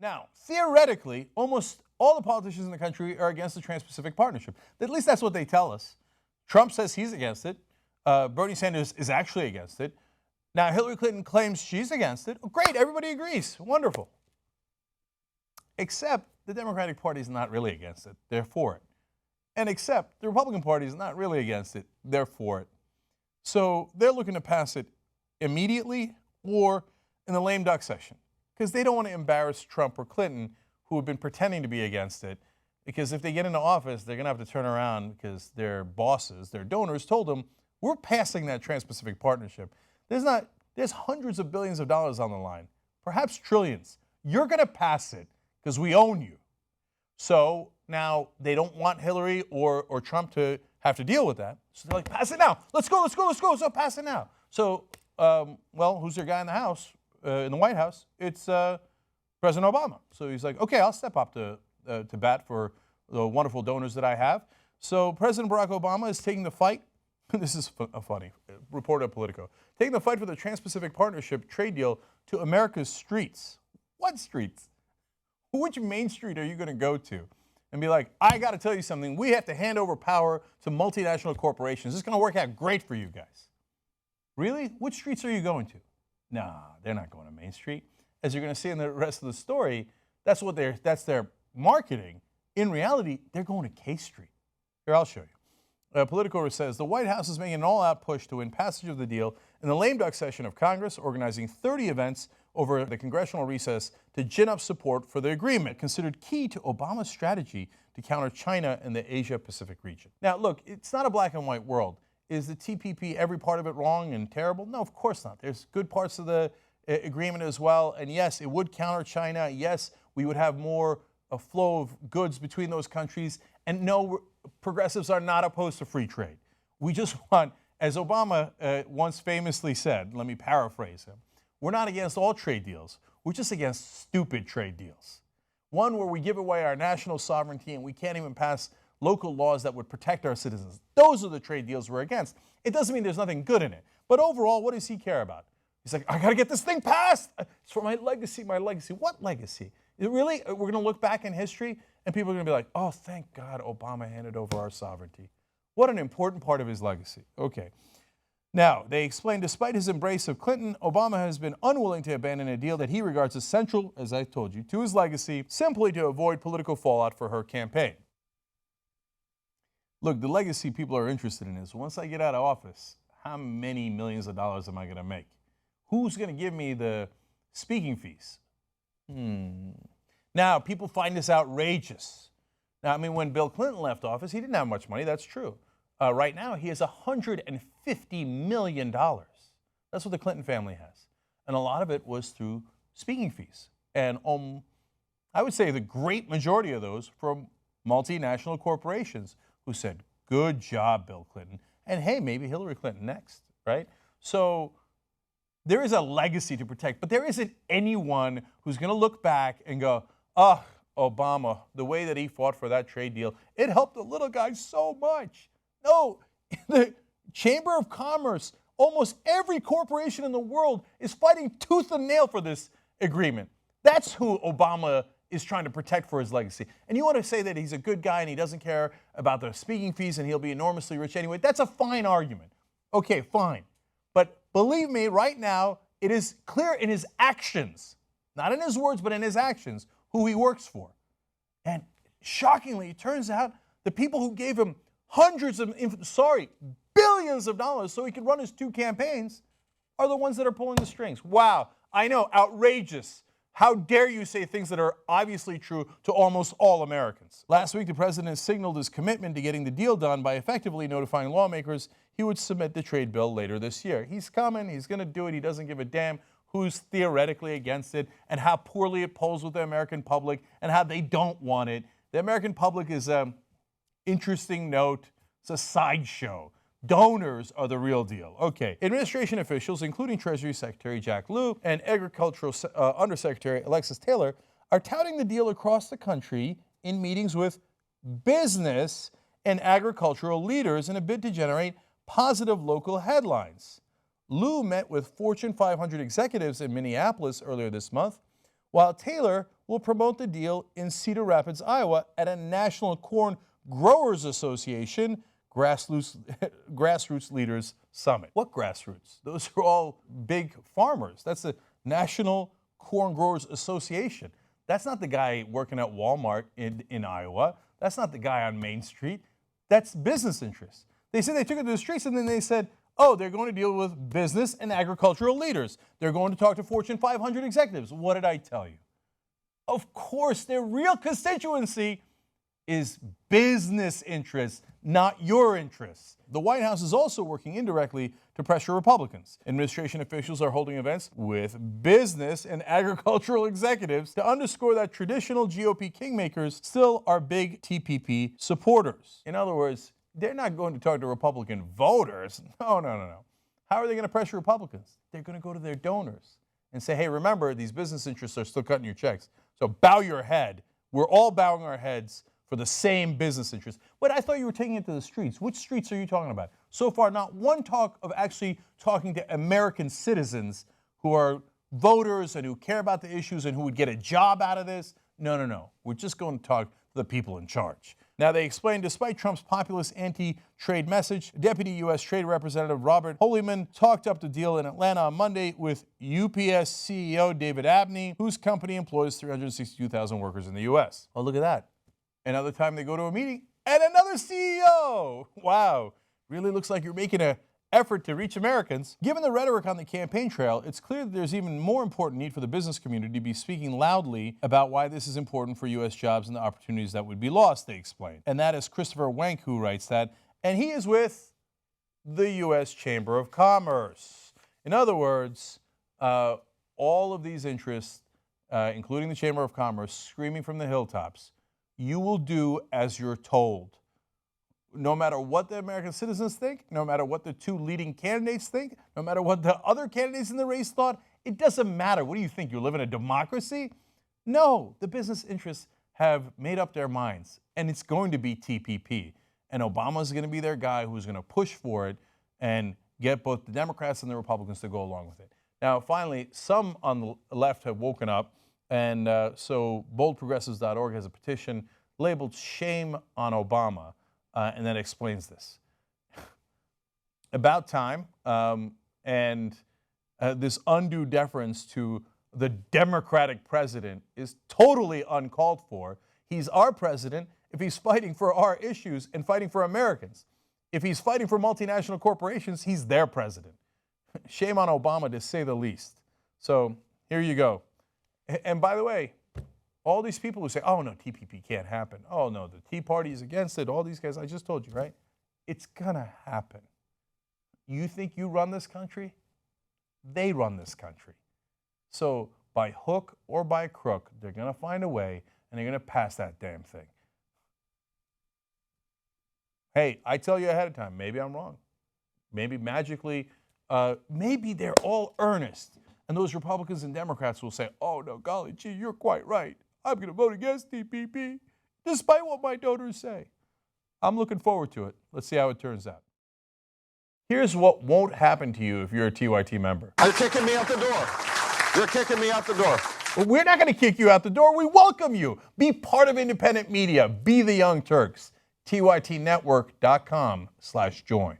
Now, theoretically, almost all the politicians in the country are against the Trans-Pacific Partnership. At least that's what they tell us. Trump says he's against it. Bernie Sanders is actually against it. Now, Hillary Clinton claims she's against it. Oh, great, everybody agrees. Wonderful. Except the Democratic Party is not really against it. They're for it. And except the Republican Party is not really against it. They're for it. So they're looking to pass it immediately or in the lame duck session, because they don't want to embarrass Trump or Clinton, who have been pretending to be against it, because if they get into office, they're going to have to turn around because their bosses, their donors, told them, we're passing that Trans-Pacific Partnership. There's hundreds of billions of dollars on the line, perhaps trillions. You're going to pass it because we own you. So now they don't want Hillary or Trump to have to deal with that. So they're like, pass it now. Let's go, let's go, let's go. So pass it now. So, well, who's their guy in the House, in the White House? It's President Obama. So he's like, okay, I'll step up to bat for the wonderful donors that I have. So President Barack Obama is taking the fight. This is funny. Reporter at Politico. Taking the fight for the Trans-Pacific Partnership trade deal to America's streets. What streets? Which main street are you going to go to and be like, I got to tell you something. We have to hand over power to multinational corporations. This is going to work out great for you guys. Really? Which streets are you going to? Nah, they're not going to Main Street. As you're going to see in the rest of the story, that's their marketing. In reality, they're going to K Street. Here, I'll show you. Politico says the White House is making an all-out push to win passage of the deal in the lame duck session of Congress, organizing 30 events over the congressional recess to gin up support for the agreement, considered key to Obama's strategy to counter China and the Asia-Pacific region. Now, look, it's not a black and white world. Is the TPP, every part of it, wrong and terrible? No, of course not. There's good parts of the agreement as well. And yes, it would counter China. Yes, we would have more a flow of goods between those countries. And no, progressives are not opposed to free trade. We just want, as Obama once famously said, let me paraphrase him, we're not against all trade deals. We're just against stupid trade deals. One where we give away our national sovereignty and we can't even pass local laws that would protect our citizens. Those are the trade deals we're against. It doesn't mean there's nothing good in it. But overall, what does he care about? He's like, I got to get this thing passed. It's for my legacy, my legacy. What legacy? Really? We're going to look back in history and people are going to be like, oh, thank God Obama handed over our sovereignty. What an important part of his legacy. Okay. Now, they explain, despite his embrace of Clinton, Obama has been unwilling to abandon a deal that he regards as central, as I told you, to his legacy, simply to avoid political fallout for her campaign. Look, the legacy people are interested in is, once I get out of office, how many millions of dollars am I going to make? Who's going to give me the speaking fees? Now, people find this outrageous. Now, I mean, when Bill Clinton left office, he didn't have much money, that's true. Right now, he has $150 million. That's what the Clinton family has. And a lot of it was through speaking fees. And I would say the great majority of those from multinational corporations who said, good job, Bill Clinton. And hey, maybe Hillary Clinton next, right? So there is a legacy to protect, but there isn't anyone who's going to look back and go, oh, Obama, the way that he fought for that trade deal, it helped the little guy so much. No, the Chamber of Commerce, almost every corporation in the world is fighting tooth and nail for this agreement. That's who Obama is trying to protect for his legacy. And you want to say that he's a good guy and he doesn't care about the speaking fees and he'll be enormously rich anyway. That's a fine argument. Okay, fine. But believe me, right now, it is clear in his actions, not in his words, but in his actions, who he works for. And shockingly, it turns out the people who gave him billions of dollars so he could run his two campaigns are the ones that are pulling the strings. Wow, I know, outrageous. How dare you say things that are obviously true to almost all Americans? Last week, the president signaled his commitment to getting the deal done by effectively notifying lawmakers he would submit the trade bill later this year. He's coming, he's going to do it, he doesn't give a damn who's theoretically against it and how poorly it polls with the American public and how they don't want it. The American public is an interesting note, it's a sideshow. Donors are the real deal. Okay, administration officials, including Treasury Secretary Jack Lew and Agricultural Undersecretary Alexis Taylor, are touting the deal across the country in meetings with business and agricultural leaders in a bid to generate positive local headlines. Lew met with Fortune 500 executives in Minneapolis earlier this month, while Taylor will promote the deal in Cedar Rapids, Iowa at a National Corn Growers Association Grassroots Leaders Summit. What grassroots? Those are all big farmers. That's the National Corn Growers Association. That's not the guy working at Walmart in Iowa. That's not the guy on Main Street. That's business interests. They said they took it to the streets and then they said, oh, they're going to deal with business and agricultural leaders. They're going to talk to Fortune 500 executives. What did I tell you? Of course, their real constituency is business interests, not your interests. The White House is also working indirectly to pressure Republicans. Administration officials are holding events with business and agricultural executives to underscore that traditional GOP kingmakers still are big TPP supporters. In other words, they're not going to talk to Republican voters. No. How are they going to pressure Republicans? They're going to go to their donors and say, hey, remember, these business interests are still cutting your checks. So bow your head. We're all bowing our heads for the same business interests. But I thought you were taking it to the streets. Which streets are you talking about? So far, not one talk of actually talking to American citizens who are voters and who care about the issues and who would get a job out of this. No. We're just going to talk to the people in charge. Now, they explained, despite Trump's populist anti-trade message, Deputy U.S. Trade Representative Robert Holyman talked up the deal in Atlanta on Monday with UPS CEO David Abney, whose company employs 362,000 workers in the U.S. Oh, look at that. Another time they go to a meeting, and another CEO. Wow, really looks like you're making an effort to reach Americans. Given the rhetoric on the campaign trail, it's clear that there's even more important need for the business community to be speaking loudly about why this is important for U.S. jobs and the opportunities that would be lost, they explained. And that is Christopher Wenk who writes that, and he is with the U.S. Chamber of Commerce. In other words, all of these interests, including the Chamber of Commerce, screaming from the hilltops, you will do as you're told. No matter what the American citizens think, no matter what the two leading candidates think, no matter what the other candidates in the race thought, it doesn't matter. What do you think? You live in a democracy? No, the business interests have made up their minds, and it's going to be TPP. And Obama's going to be their guy who's going to push for it and get both the Democrats and the Republicans to go along with it. Now, finally, some on the left have woken up, and so boldprogressives.org has a petition labeled Shame on Obama. And that explains this. About time, and this undue deference to the Democratic president is totally uncalled for. He's our president if he's fighting for our issues and fighting for Americans. If he's fighting for multinational corporations, he's their president. Shame on Obama, to say the least. So here you go. And by the way, all these people who say, oh, no, TPP can't happen. Oh, no, the Tea Party is against it. All these guys, I just told you, right? It's going to happen. You think you run this country? They run this country. So by hook or by crook, they're going to find a way, and they're going to pass that damn thing. Hey, I tell you ahead of time, maybe I'm wrong. Maybe magically, maybe they're all earnest. And those Republicans and Democrats will say, oh, no, golly gee, you're quite right. I'm going to vote against TPP, despite what my donors say. I'm looking forward to it. Let's see how it turns out. Here's what won't happen to you if you're a TYT member. You're kicking me out the door. You're kicking me out the door. Well, we're not going to kick you out the door. We welcome you. Be part of independent media. Be the Young Turks. TYTnetwork.com/join.